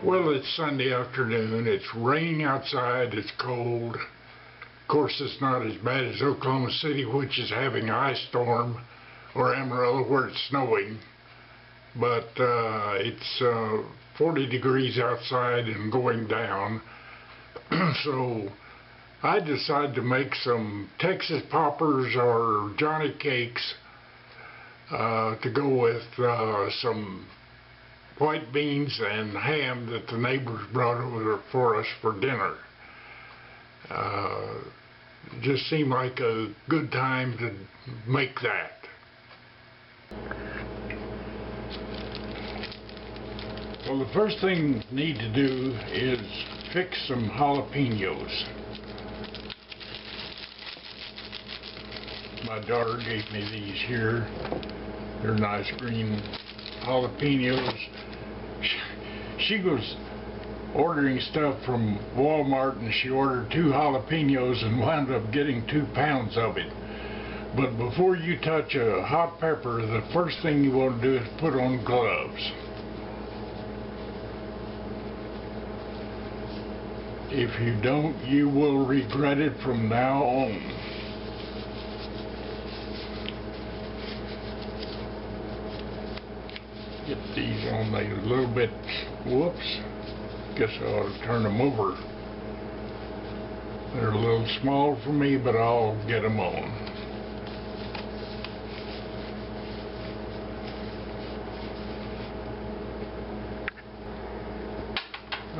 Well, it's Sunday afternoon. It's raining outside. It's cold. Of course, it's not as bad as Oklahoma City, which is having an ice storm, or Amarillo, where it's snowing. But it's 40 degrees outside and going down. So I decided to make some Texas poppers or Johnny cakes to go with some white beans and ham that the neighbors brought over for us for dinner. Just seemed like a good time to make that. Well, the first thing you need to do is fix some jalapenos. My daughter gave me these here. They're nice green jalapenos. She was ordering stuff from Walmart and she ordered 2 jalapenos and wound up getting 2 pounds of it. But before you touch a hot pepper, the first thing you want to do is put on gloves. If you don't, you will regret it from now on. Get these on a little bit. Whoops. Guess I ought to turn them over. They're a little small for me, but I'll get them on.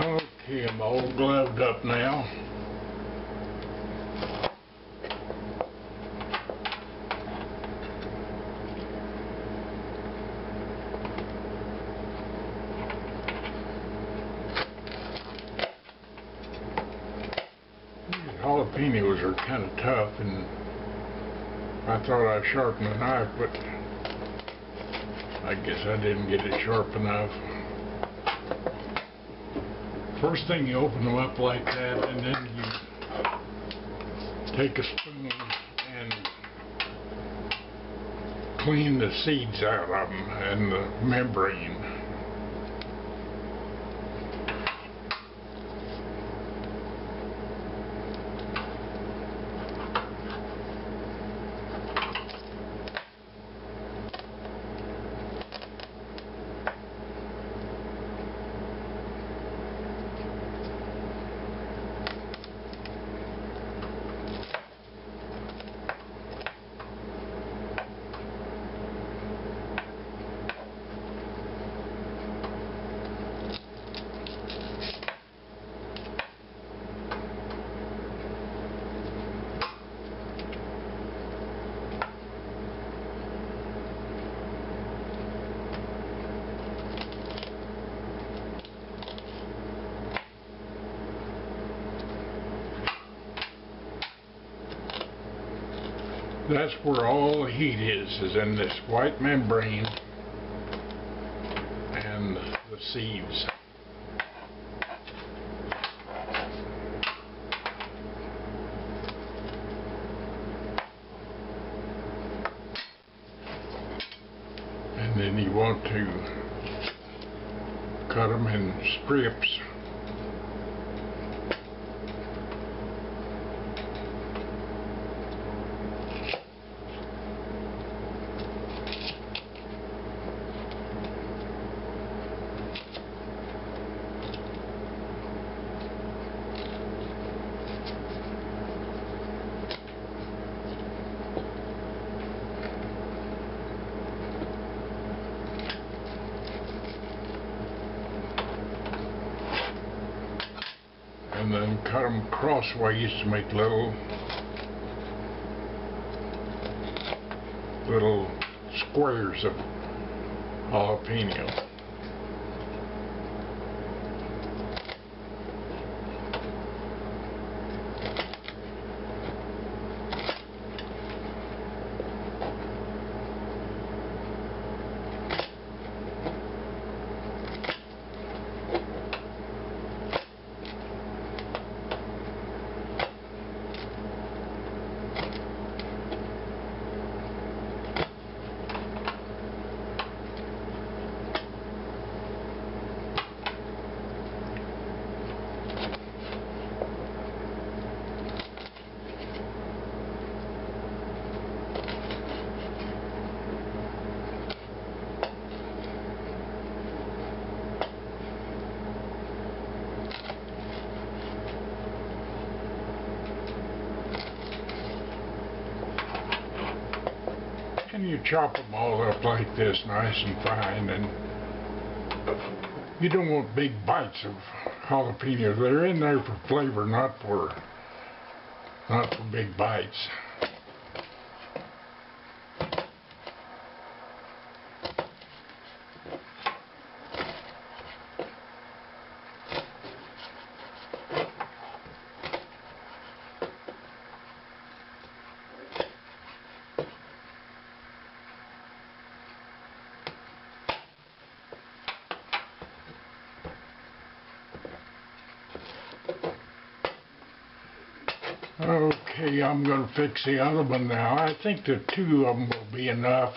Okay, I'm all gloved up now. Jalapenos are kind of tough, and I thought I sharpened the knife, but I guess I didn't get it sharp enough. First thing, you open them up like that, and then you take a spoon and clean the seeds out of them and the membrane. That's where all the heat is in this white membrane and the seeds. And then you want to cut them in strips. And then cut them crossways to make little squares of jalapeno. And you chop them all up like this, nice and fine, and you don't want big bites of jalapenos. They're in there for flavor, not for big bites. Okay, I'm going to fix the other one now. I think the 2 of them will be enough.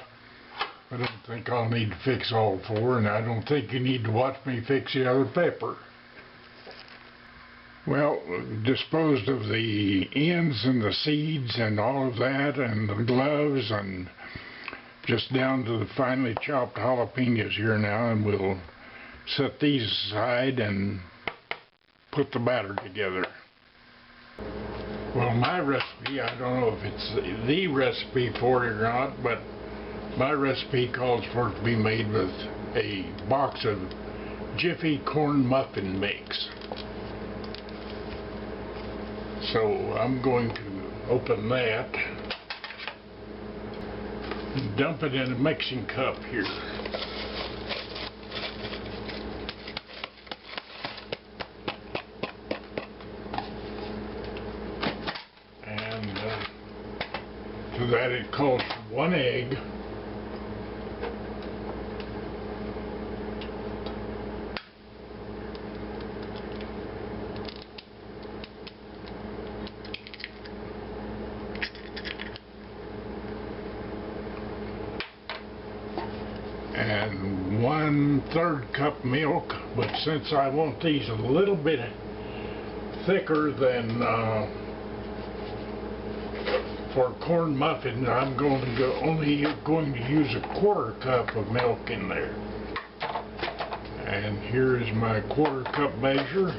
I don't think I'll need to fix all 4, and I don't think you need to watch me fix the other pepper. Well, disposed of the ends and the seeds and all of that, and the gloves, and just down to the finely chopped jalapenos here now, and we'll set these aside and put the batter together. Well, my recipe, I don't know if it's the recipe for it or not, but my recipe calls for it to be made with a box of Jiffy corn muffin mix. So I'm going to open that and dump it in a mixing cup here. To that it calls for 1 egg, and 1/3 cup milk, but since I want these a little bit thicker than for corn muffin, I'm only going to use 1/4 cup of milk in there. And here is my 1/4 cup measure.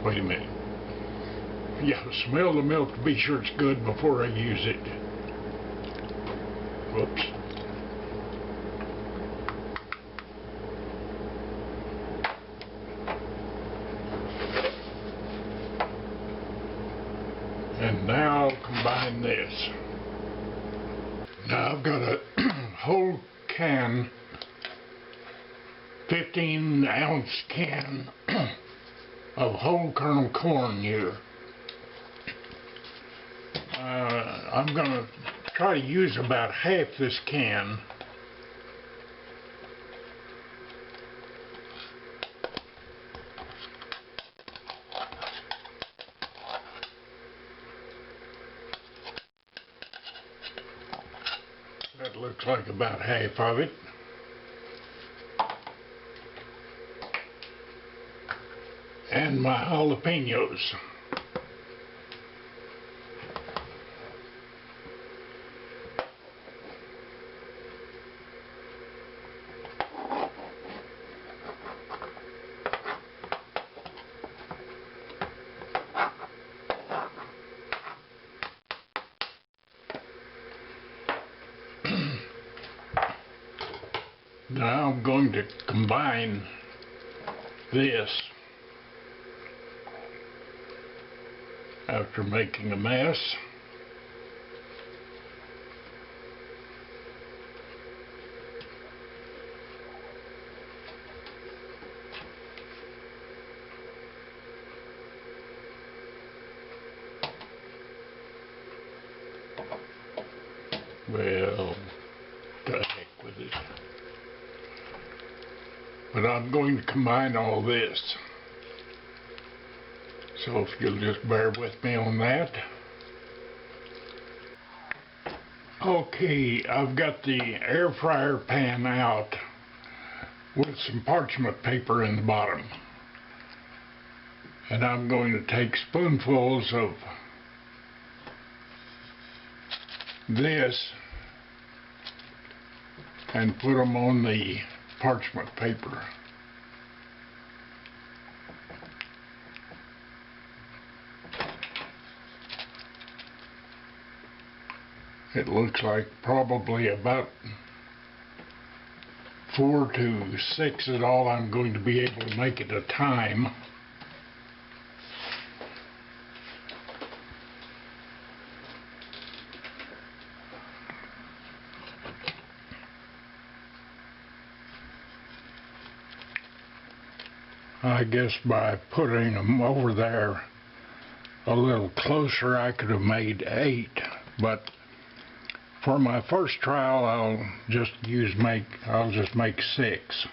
Wait a minute. Yeah, smell the milk to be sure it's good before I use it. Whoops. And now combine this. Now I've got a whole can, 15-ounce can of whole kernel corn here. I'm going to try to use about half this can. That looks like about half of it. And my jalapenos. Now I'm going to combine this after making a mess. Well, the heck with it. But I'm going to combine all this. So if you'll just bear with me on that. Okay, I've got the air fryer pan out with some parchment paper in the bottom. And I'm going to take spoonfuls of this and put them on the parchment paper. It looks like probably about 4 to 6 is all I'm going to be able to make at a time. I guess by putting them over there a little closer I could have made 8, but for my first trial I'll just make 6.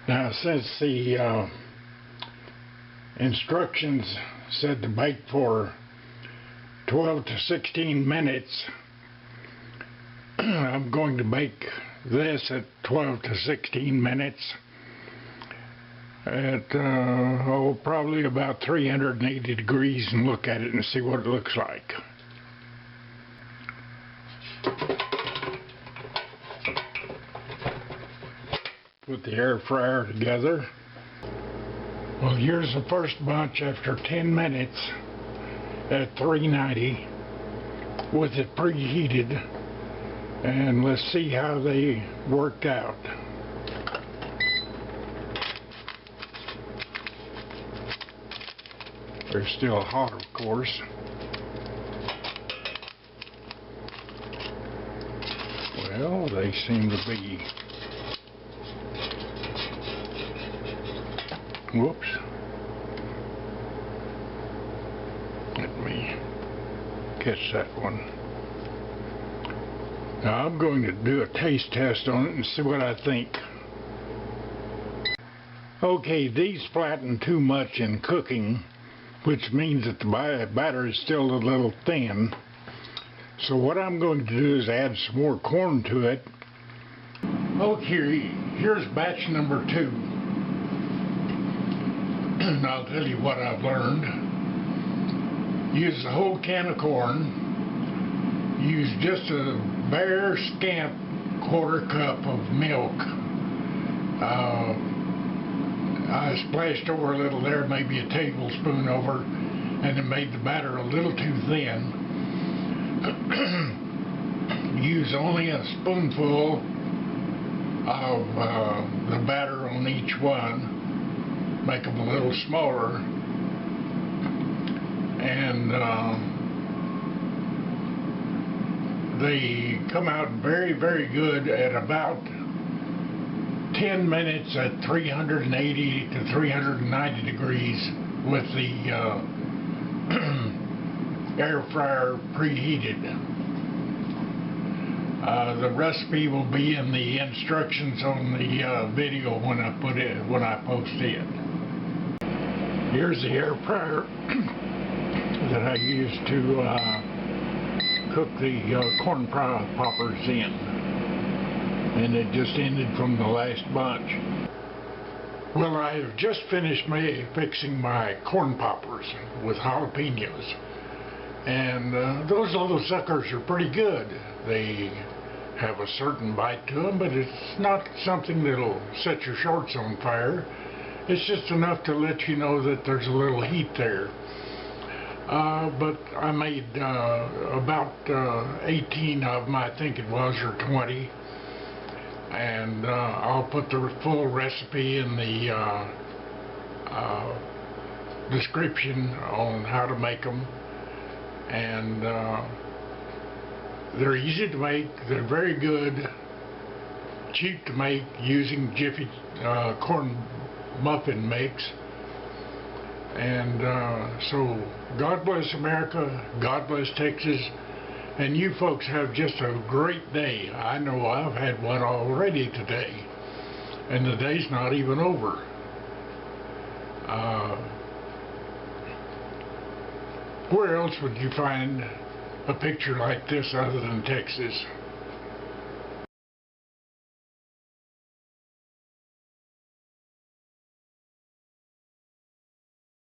Now, since the instructions said to bake for 12 to 16 minutes, I'm going to bake this at 12 to 16 minutes at probably about 380 degrees and look at it and see what it looks like. Put the air fryer together. Well, here's the first bunch after 10 minutes at 390 with it preheated, and let's see how they worked out. They're still hot, of course. Well, they seem to be. Whoops. Let me catch that one. Now I'm going to do a taste test on it and see what I think. Okay, these flatten too much in cooking, which means that the batter is still a little thin. So what I'm going to do is add some more corn to it. Okay, here's batch number 2. And I'll tell you what I've learned. Use the whole can of corn. Use just a bare scant quarter cup of milk. I splashed over a little there, maybe a tablespoon over, and it made the batter a little too thin. Use only a spoonful of the batter on each one. Make them a little smaller, and they come out very, very good at about 10 minutes at 380 to 390 degrees with the air fryer preheated. The recipe will be in the instructions on the video when I post it. Here's the air fryer that I used to cook the corn poppers in, and it just ended from the last bunch. Well, I have just finished fixing my corn poppers with jalapenos, and those little suckers are pretty good. They have a certain bite to them, but it's not something that'll set your shorts on fire. It's just enough to let you know that there's a little heat there. But I made about 18 of them, I think it was, or 20. And I'll put the full recipe in the description on how to make them. And they're easy to make, they're very good, cheap to make using Jiffy corn muffin mix. And so God bless America, God bless Texas, and you folks have just a great day. I know I've had one already today, and the day's not even over. Where else would you find a picture like this other than Texas?